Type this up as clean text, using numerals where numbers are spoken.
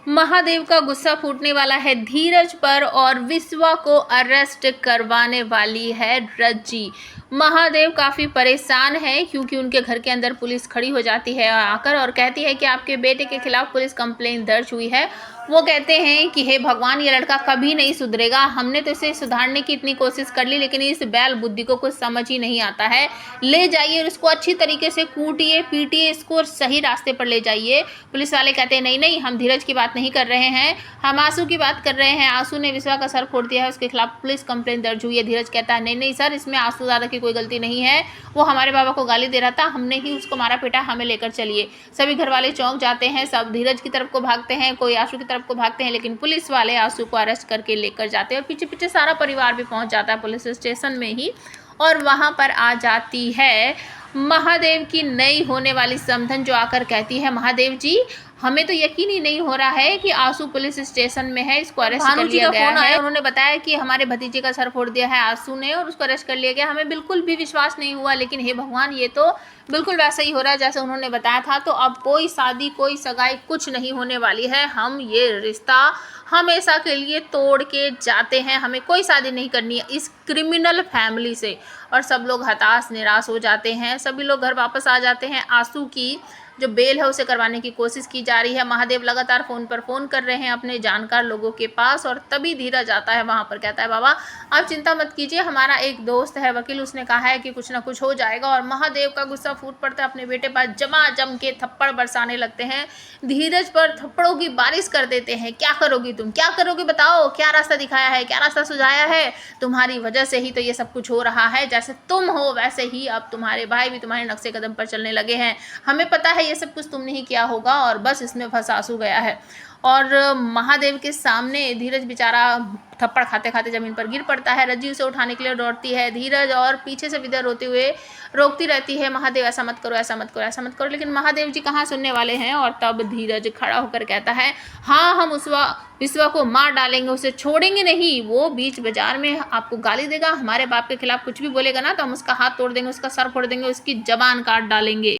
महादेव का गुस्सा फूटने वाला है धीरज पर और विश्वा को अरेस्ट करवाने वाली है रज्जी। महादेव काफ़ी परेशान है क्योंकि उनके घर के अंदर पुलिस खड़ी हो जाती है आकर और कहती है कि आपके बेटे के खिलाफ पुलिस कंप्लेंट दर्ज हुई है। वो कहते हैं कि हे भगवान, ये लड़का कभी नहीं सुधरेगा। हमने तो इसे सुधारने की इतनी कोशिश कर ली लेकिन इस बैल बुद्धि को कुछ समझ ही नहीं आता है। ले जाइए और इसको अच्छी तरीके से कूटिए पीटिए, इसको सही रास्ते पर ले जाइए। पुलिस वाले कहते हैं नहीं नहीं, हम धीरज की बात नहीं कर रहे हैं, हम आंसू की बात कर रहे हैं। आंसू ने विश्वा का सर फोड़ दिया है, उसके खिलाफ पुलिस कंप्लेंट दर्ज हुई है। धीरज कहता है नहीं नहीं सर, इसमें आंसू दादा की कोई गलती नहीं है, वो हमारे बाबा को गाली दे रहा था, हमने ही उसको मारा पीटा, हमें लेकर चलिए। सभी घर वाले चौंक जाते हैं, सब धीरज की तरफ को भागते हैं, कोई आंसू की तरफ को भागते हैं, लेकिन पुलिस वाले आंसू को अरेस्ट करके लेकर जाते हैं और पीछे पीछे सारा परिवार भी पहुंच जाता है पुलिस स्टेशन में ही। और वहां पर आ जाती है महादेव की नई होने वाली समधन, जो आकर कहती है महादेव जी, हमें तो यकीन ही नहीं हो रहा है कि आंसू पुलिस स्टेशन में है, इसको अरेस्ट कर लिया गया है। उन्होंने बताया कि हमारे भतीजे का सर फोड़ दिया है आंसू ने और उसको अरेस्ट कर लिया गया। हमें बिल्कुल भी विश्वास नहीं हुआ, लेकिन हे भगवान, ये तो बिल्कुल वैसा ही हो रहा है जैसे उन्होंने बताया था। तो अब कोई शादी कोई सगाई कुछ नहीं होने वाली है। हम ये रिश्ता हमेशा के लिए तोड़ के जाते हैं, हमें कोई शादी नहीं करनी है इस क्रिमिनल फैमिली से। और सब लोग हताश निराश हो जाते हैं, सभी लोग घर वापस आ जाते हैं। आंसू की जो बेल है उसे करवाने की कोशिश की जा रही है। महादेव लगातार फ़ोन पर फ़ोन कर रहे हैं अपने जानकार लोगों के पास और तभी धीरज आता है वहाँ पर। कहता है बाबा आप चिंता मत कीजिए, हमारा एक दोस्त है वकील, उसने कहा है कि कुछ ना कुछ हो जाएगा। और महादेव का गुस्सा फूट पड़ता है, अपने बेटे पर जम के थप्पड़ बरसाने लगते हैं, धीरज पर थप्पड़ों की बारिश कर देते हैं। क्या करोगी तुम, क्या करोगे बताओ, क्या रास्ता दिखाया है, क्या रास्ता सुझाया है? तुम्हारी वजह से ही तो ये सब कुछ हो रहा है, जैसे तुम हो वैसे ही अब तुम्हारे भाई भी तुम्हारे नक्शे कदम पर चलने लगे हैं। हमें पता है ये सब कुछ तुमने ही किया होगा और बस इसमें फंसा आंसू गया है। और महादेव के सामने धीरज बेचारा थप्पड़ खाते खाते जमीन पर गिर पड़ता है। रज्जी उसे उठाने के लिए दौड़ती है, धीरज और पीछे से विद्या रोते हुए रोकती रहती है, महादेव ऐसा मत करो, ऐसा मत करो, ऐसा मत करो। लेकिन महादेव जी कहाँ सुनने वाले हैं। और तब धीरज खड़ा होकर कहता है हाँ, हम विश्वा को मार डालेंगे, उसे छोड़ेंगे नहीं। वो बीच बाजार में आपको गाली देगा, हमारे बाप के खिलाफ कुछ भी बोलेगा ना तो हम उसका हाथ तोड़ देंगे, उसका सर फोड़ देंगे, उसकी जबान काट डालेंगे।